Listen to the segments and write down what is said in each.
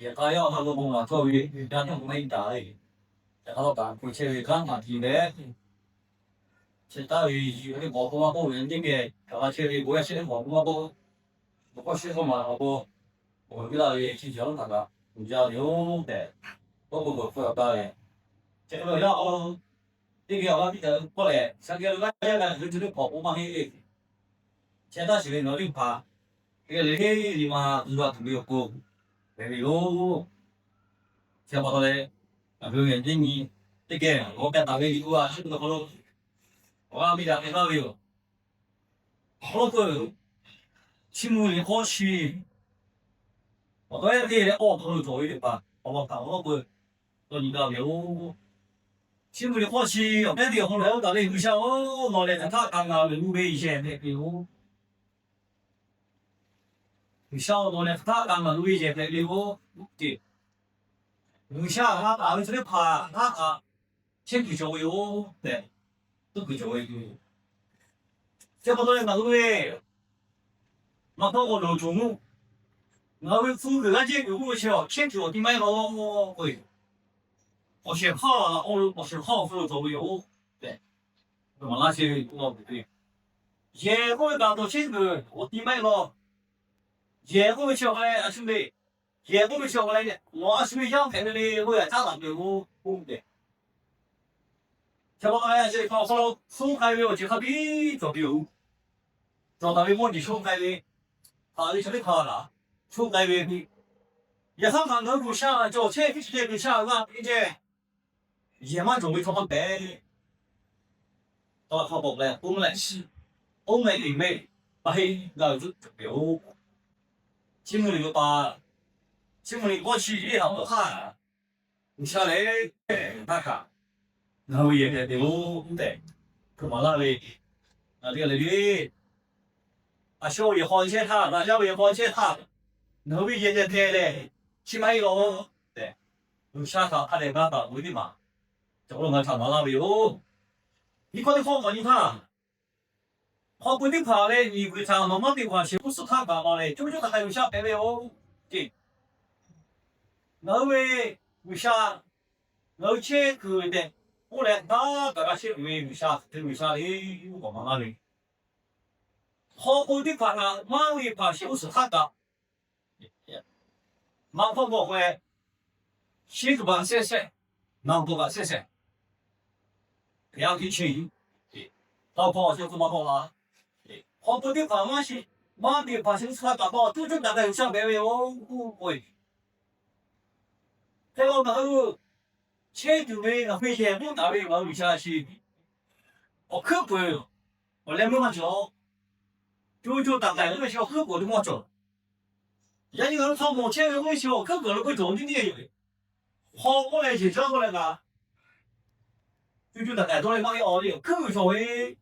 也他要他个工嘛，作为家庭没打的，然后干过去干嘛去的，现在有的毛工嘛不稳定的，他去我也是毛工嘛不适合嘛，我遇到的去教那个，比较牛的，不要打的，这个要这个要比较过来，像个那个人就是跑步嘛，现在是哪里爬？这个你嘛，知道特别高，特别有。像我嘞，表演经验，这个我跟大家有啊，是不是好多？我没讲没道理，好多新闻里好去，我当然得奥头做一点吧，好不好？我不，说你道理，我新闻里好去，我感觉后来我到底不想我拿来他刚刚路北一些那个我，不想拿来他刚刚路一些那个我对，不想他大卫这里爬他先去教育我，对，都去教育。这么多人那个嘞。那到我老中午，那位租个这个我晓，天主的买了会，我先好了，我是好付都有，对，那么那些老不对，也我刚到这个我的买了，也我小孩兄弟，也我小孩的，我兄弟养孩子的，我也长大的我的，像我哎这搞好了，送孩子我就他比做有，做到的我的送孩子，他的兄弟他了，送孩子的。也上场能够下就前期这个下那并且也蛮容易从白，到好不来，我们来试，欧美里面把黑那就有，新闻里把新闻里过去也好看，你下来那看，然后也有对，干嘛那里那这个里啊，小也放些他，那小也放些他，然后也的，起码有对，有下场他那个打为的嘛。走了我唱完了哟，你看你好嘛？你看，好不的怕嘞，你会唱慢慢的话，是不是他干嘛嘞？就他还有下班的哦，对，那位为啥？而且个的，我来那大家些为啥？为啥嘞？我干嘛嘞？好不的怕他，马为怕是不是他干？马跑不会，写个吧写写，忙不吧写写，两天去，老婆就这么好了。好多的方法是，马的发生出来搞到，都正大概有上百位哦，会。这个那个前头的那飞线不大位往里下去，我可不，我来没嘛教，就大概那个小可不的嘛教，人家有从目前的微小可不那个重点的，好过来去找过来个，就大概多来帮你熬的，可不稍微。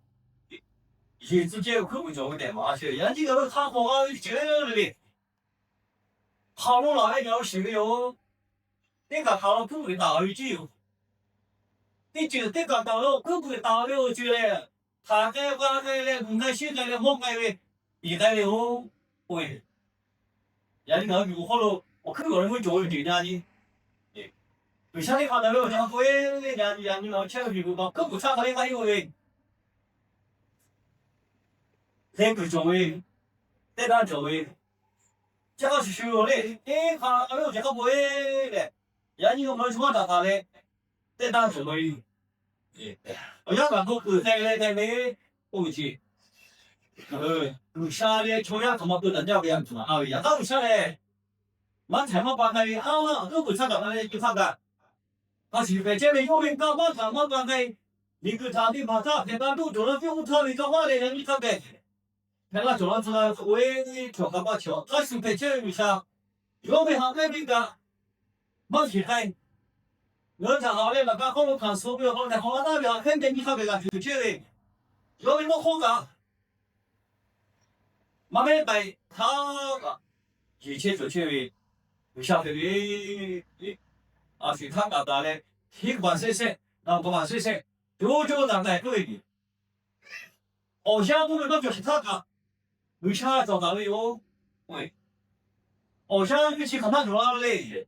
一直接可不教的嘛些，人家那个他好啊，这个的，好了那要是个哟，那个好了可不打一句，你就这个到了可不打了就嘞，他该挖开嘞，公开现在嘞莫开嘞，一代的哦，喂，人家那个好了，我可有人会教育人家的，对像你看到了，像贵人家你老钱个people可不差他的还有嘞，那个教育，对他教育。这个是学嘞，看哎呦这个不会嘞，人家没什么办法嘞，在当什么？我要讲个在过去，有啥嘞？穷人他妈不能这样子嘛？啊，呀，那有啥嘞？满菜嘛办开，好了，都不差到那里就看看，他是在这里有人干嘛干嘛办开，一个场地把他现在都做了就他那个话的人你看看，那个做了出来喂调干嘛调？他是在这里啥？有没好那个？没去开。我讲好嘞，那个好，我看手表好在好那边，肯定你看别个就这嘞，有没好干？慢慢摆他个，以前就去不晓得的，啊，是他搞的嘞，一个万岁岁，两个万岁岁，就让来对的，好像我们都就是他搞，为啥找到了哟？喂，好像运气可蛮重要嘞，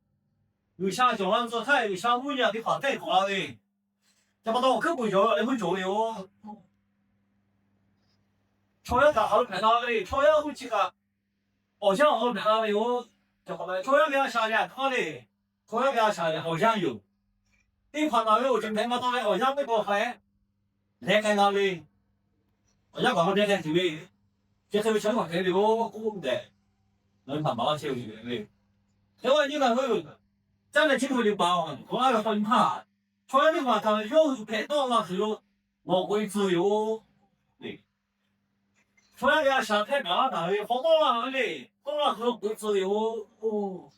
有下叫人做菜，有下物业的话贷款嘞，这不到可不叫那么重要哦。朝阳大好看到嘞，朝阳会去个，好像好看到嘞，我这后来朝阳边下来看嘞，朝阳边下来好像有，你看到有今天嘛到嘞，好像没多快，来看到嘞，好像刚好来看这边，这还有想法看的哦，我的，能看毛球的。另外，你看我又站在镜头里包，我那个分盘，朝阳的话，他有拍到了是有我会自由，对。朝阳边上太高大的，好高了嘞，好了后会自由哦。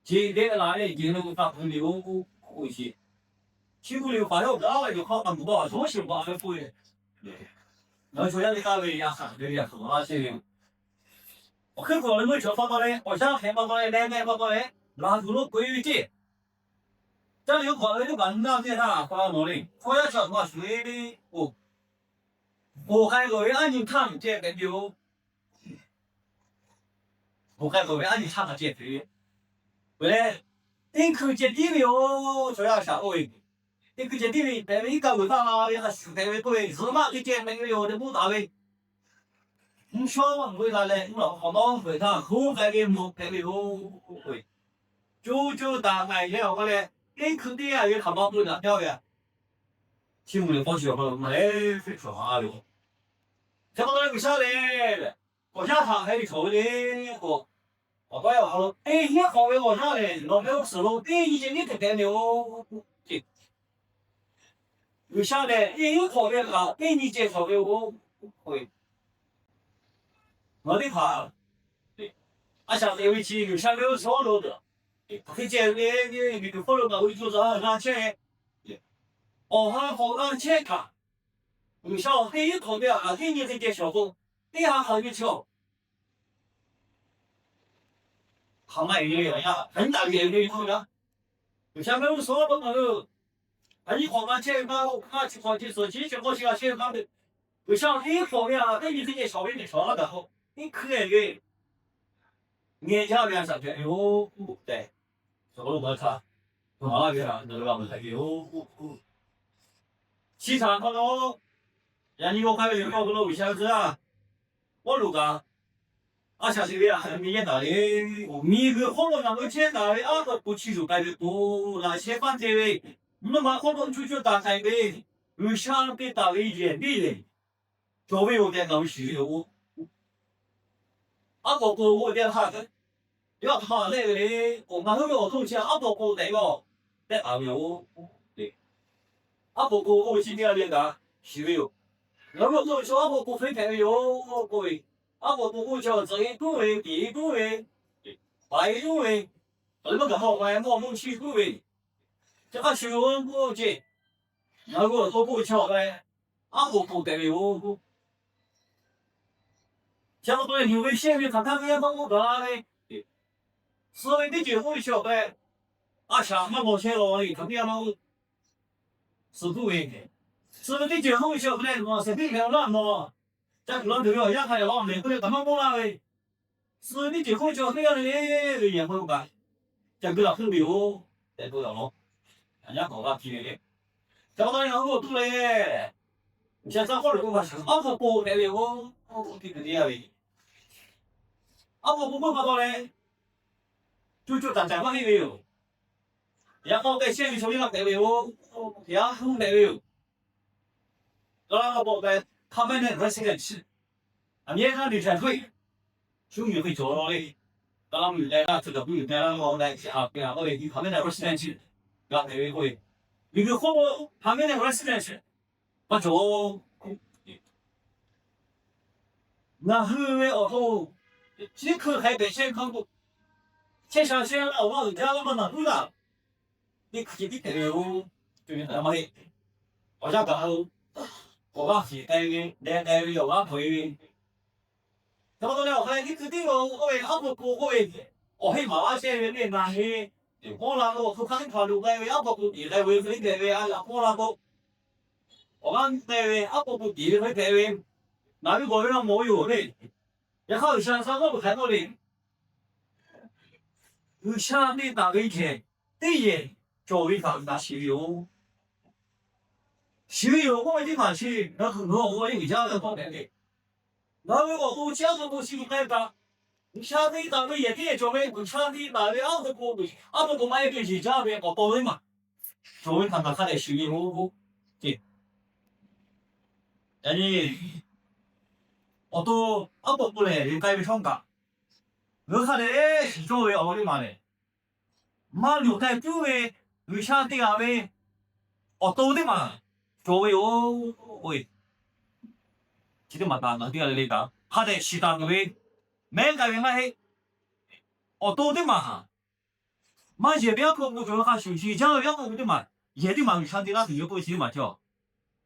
今天那里进入大分流回去，起步流发要高了就好那么多，多行吧？还会，那朝阳的价位也上对呀，是那些。我看过那个车发到嘞，我想看发到嘞，来发到嘞，那就了归于这。这里有考虑就办到这啥，发到嘞，我要晓得话水的哦。我还个安静躺这个就，我还个安静躺这个，为了你看这地里哦，主要啥位？你看这地里，但是你搞不到啊，你还是单位对，是嘛？你这每个月的不大位，你小嘛为啥嘞？你老好忙为啥？后来的没单位哦会，就大概了个嘞，你看的啊，也他妈不能掉呀，题目的方式嘛，没非说话的。这么多不晓得，我想他还错的个，我怪话了，哎，你好为我晓得，老没有事喽，哎，以前你特别牛，不晓得，哎，有错的了，哎，你接错的我会，我的怕，对，俺下次有一期有想有错了的，可以接你就follow嘛，我就是拿钱，哦，还好拿钱看。有效，嘿，有错的啊，嘿，你这点效果，你还好有巧。好嘛，也有呀，很大也有错的。有下面我说了嘛个，那你看嘛，这个我去看去手机去，我去去看的。有效，嘿，错的啊，那你这点效果没错的好，你可以给年下边上去，哎呦，对，这个我操，那边上那个我才有，西餐可能，让你我看有好多路小子啊，我路个。啊，像这个啊，很简单的，米个火锅那么简单的，啊个不起就摆的多，那些反正嘞，你们火锅出去打开的，有相对大的原理嘞，作为有点东西哟，啊个我点哈个，要他那个嘞，我们后面我同学啊个那个，在后面我，对，啊个我今天那个是有，那个同学啊个非常有各位。啊，我叫这一部位，第一部位，外一部位，那么个好玩，我们去部位，这个学问不这，那个都不巧嘞，啊，我不得了，相对因为现在看看面帮我干嘞，所谓的结婚小白，啊，下面没钱了，肯定嘛，是不为的，所谓的结婚小白嘛，是比较难嘛，在古老头要压开了，美国的他们不来嘞。是你结婚就那样的也会吧？这个很牛，在多少咯？人家搞个皮的，找到两个多嘞。现在好多个是二个波来的哦，我听人家的。二个不搞到嘞，就站方没有。然后在县里手里上来的哦，然后来的。然后我在他们那个是吃，啊，你看你才会，终于会做到嘞。当然来了，这个不用来了，我来下边我来旁边那块时间去，让那位会，那个火锅旁边那块时间去，把做，然后哦吼，这口还得先看过，先上先了，我家那么难不啦？你可以看哦，对那么的，我家搞，我把是来有啊可以。那么多了，还你肯定哦，喂，阿不过喂，哦嘿嘛些人练那些，我那个不看看路来喂，阿不过地来喂，飞来喂啊，我那个，我讲来喂，阿不过地来喂，那个个人没有嘞，然后上我不看到嘞，有下面哪个一天，第一作为法大西游，西游我们地方去，那很多我有家的方面的，那我都家的都西游干啥？你下面哪个也可以作为，你下面哪个二十多个，二十多买个是家边我包的嘛，作为看看看的西游，对，但是我都阿不来，你改变创干。我看嘞，作为奥利嘛嘞，马六代作为为啥这样喂？哦，都的嘛，作为哦喂，记得嘛大那点嘞个，他的适当的喂，没改变嘛嘿，哦都的嘛哈，马这边可不就哈休息，讲两个的嘛，也的嘛为啥的那是有不行嘛叫，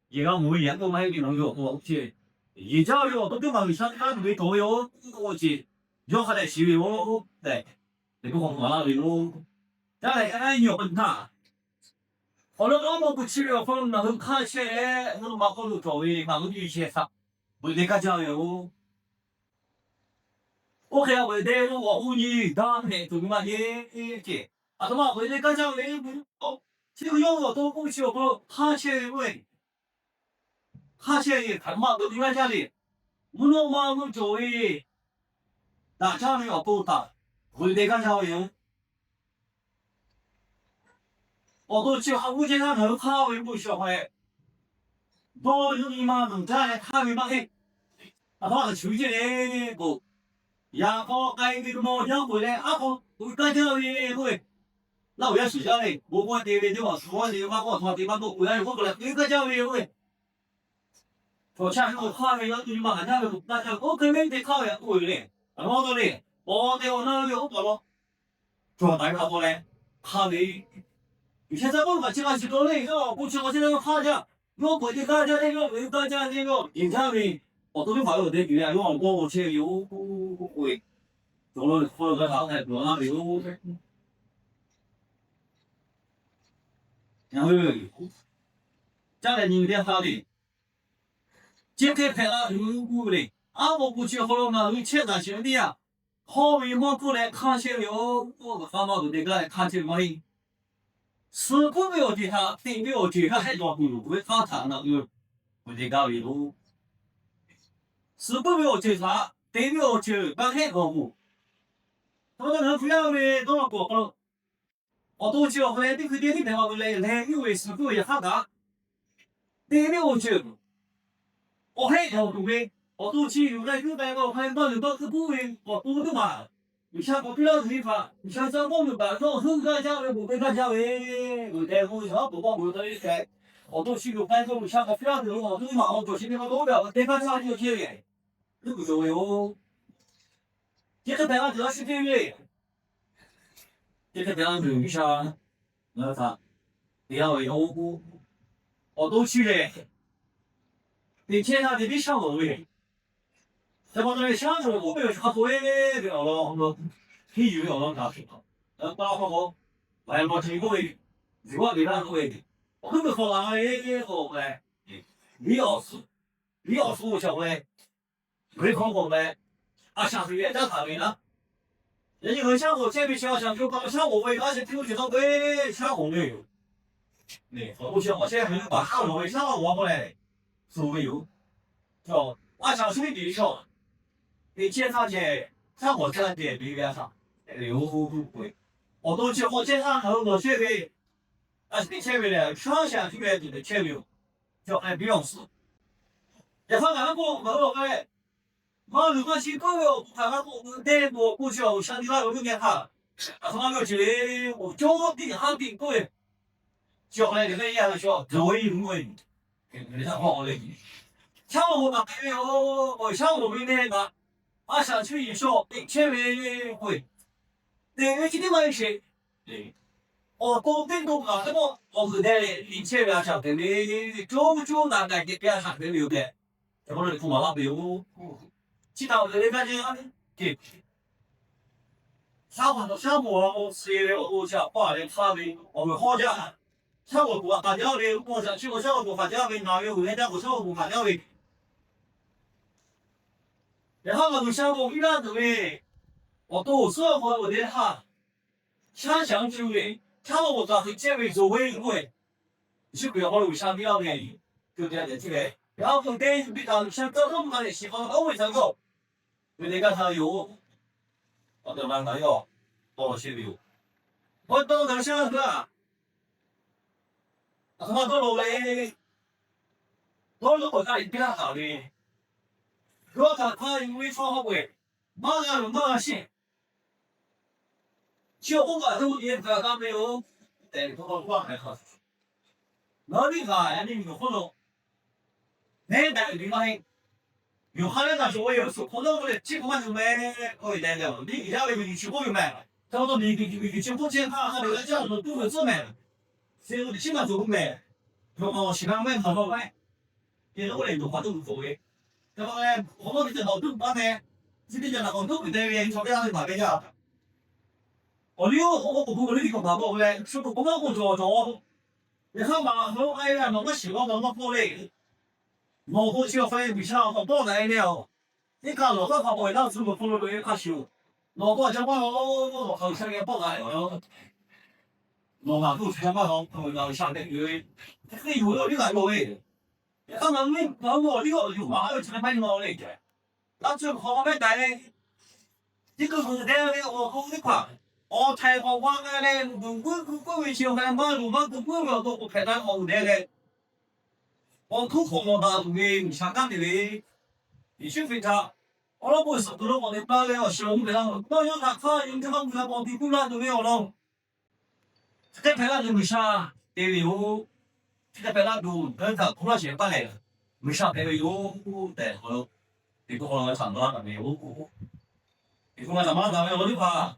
也个我也个嘛的能有我去，也叫有都的嘛为啥那为都有我去。有他的西游，对，那个红花那个，再来看有本他，后来我们不去了，后来那个看起来，那个马后头周围那个女些啥，不那个叫有，我还会带着我妇女当面做嘛也去，啊他妈会那个叫有不哦，这个有我都不去不，看起来喂，看起来他妈都另外家里，我那马我周围。那家里要多大？会得干啥用？我都去我经常头卡为不学会，多有你妈能在卡为嘛嘿？啊，他是出去嘞不？然后该这个毛将回来，啊不，我干啥嘞会？那我要睡觉嘞，我管爹爹就往说的嘛，我他爹妈都回来，我过来，你干啥嘞会？我下次我卡为要你妈干啥嘞？干啥？我根本得卡为回来，啊我都嘞。我的我那有多咯，做大卡过来，卡你。你现在问我这个是多累个，不去我现在卡下，我过去看下那个，我看下那个，影像里我都没发有的语言，用我去有会，做了做个啥才做那有，然后将来你有点好的，今天拍了有过的，啊我不去好了嘛，有钱咱兄弟啊。好为么过来看些了？我个蛤蟆都得过来看些么哩？是不没有对他，对没有对他还多不如会看他那个不得搞一路。是不没有对他，对没有对刚才搞不。他们人不要的都要过了。我都叫回来，你去点你电话回来，来因为是不也哈达，对没有对，我还条路的。我都去有来有来个，还到有到是不会，我多的嘛。你像我不要地方，你像在我们班上，很干家的，不会干家的，我在我上不光我在一开，我都去有班上，像个非常多，我都忙，我做些地方都了，得干啥就去的，这个就有，这个班上主要是这个，这个班上有啥，那啥，你要有我都去的，你天上的比上我的。这帮人想着我没有啥会的了，我说体育要让他去，打好，来我这个位，如果给他位，我根本说哪里好嘞？你要是我小会，没空好嘞，啊，下次约在他们呢。人家很像我这边想就搞像我为他是听觉到对像我没有，对，我想我现在很把上我像我过来，是没有，叫我想水底上。你介绍去像我这样点比边上，有会，我都去我介绍很多学费，但是你前面的双向这边的前面叫哎不用死，然后俺们过门路哎，马路关系够了，俺们过带过去了，像你那有点哈，他妈有去我交地哈地贵，交来这个也是说周围因为，你看好嘞，像我那边我像我们那个。啊，上去一说，前面会，那个今天晚上，对，哦，高定都搞什么？我是在你前面上的，你就大概给边上的留的，这不是干嘛没有？其他的感觉，对，像我是的，我想画的差的，我们好家，像我不发掉的，我想去我像我不发掉的，哪有人家我像我不发掉的。然后我就想我遇到这位，我都说我的哈，想象之类，他我咋会这位作为我，是不要好路上比较便宜，就这样子嘞。然后从电视比较想找那么多的喜欢都会上手，就那个他有，我都蛮有，多些有，我都能想是吧？他妈都路嘞，我如果家里比较好的，如果他因为说好贵，马上信。就不管都也刚刚没有，但不好管还好。那你看，你有活动，那但你妈有哈那时候我有时活动我的几万就买，我一单了，你家里面去我就买了，找到你去不健康，他那个叫做都会自买，所以我的基本上就不买，如果喜欢买好好买，别的我来的话都无所谓。对吧？我们这老都把呢，这边讲老都不对的，钞票是哪边呀？我溜我不那个跑步嘞，是不光顾做，你看嘛，我哎呀，我喜欢我跑嘞，我好少飞比上好多来了。你看老个跑步那是不跑了也卡少，老个讲话我好像也不来了，老马路前嘛老下那个，那有了你来过诶，你看嘛你我有马有前面老嘞的，那最后面带嘞，这个是这样的我好的快。我采访完了嘞，我微信还马路嘛，我都不开单好的嘞。我口红我打出去，香港的嘞，必须非常。我老婆是不是我的爸嘞？我兄弟啦，我要他用这方面我比不烂都没有了。这拍那就没啥，对有，这拍那就跟他碰了钱办来了，没啥拍的有，对好了，这个好了长了没有，这个嘛怎么没有的话。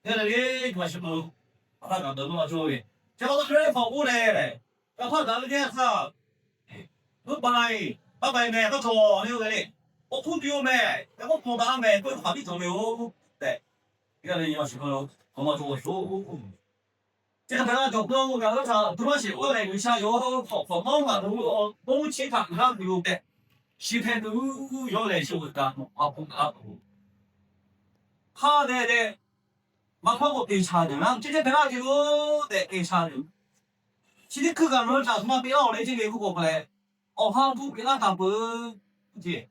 那里关系不，他讲的那么说的，这个是人跑步嘞，要他讲的这啥，拜拜咩，不错，你个你，我空调咩，我碰到咩，都跑地走流，对，这个人要是个，我们做说，这个本来就跟我讲的啥，他妈是我来一下有跑忙嘛，我其他他有的，其他都要来修的，碰啊，他的。马上我给查的，然后这些本来就得给查的，其实可干么啥他妈别熬来这个过不来，哦哈不给他打不的，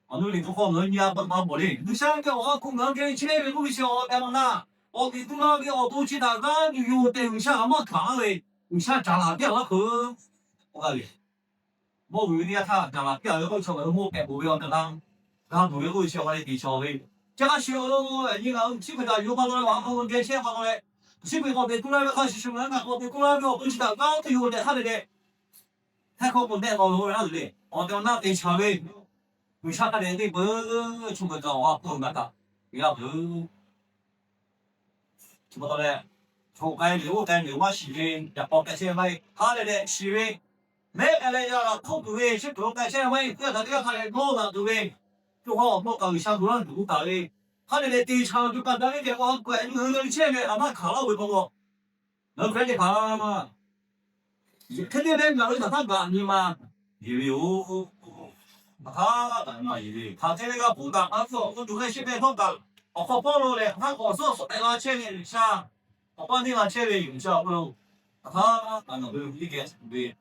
我努力做好人家不打不的，你想叫我工人给钱的不小，干嘛呢？我给工人给我多去打干，就有的你想么看嘞？你想长哪点了喝？我告诉你，我为了他长哪点了后，成为我干不了的当，然后努力会小我的地小的。这个小了，你看基本上有好多网红给钱好多嘞，基本上在过来的看是什么？我在过来的我不知道，刚才有的他那个，他可不带好多人的，我到那得抢嘞，为啥他那不出个招啊？不那个，你要不怎么的嘞？从六万西元，要包个钱买，他那个西元，没个嘞要空不嘞，是不个钱买，要他要他来多了对不对？就好我搞想多人读到的，他那个地产就简单一点，我管你钱的，哪怕卡了会帮我，能快点卡嘛？肯定得搞一个他干的嘛，有，他干嘛有？他这个不干，他说我就在这边放干，我放了嘞，他我说那个钱的下，我把那个钱的用下不，他干了不一点对，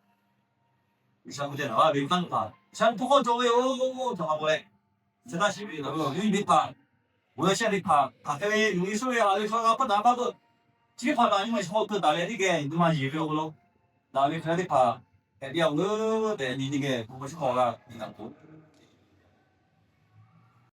想不起来啊，没办法，想不好做哟，怎么不嘞？这那是为了有一怕，我现在怕，他这个有一说呀，你说他不打把个，只怕他因为好多大来那个，你妈也不了，那你看的怕，哎，要我的你那个不是好了，你看不？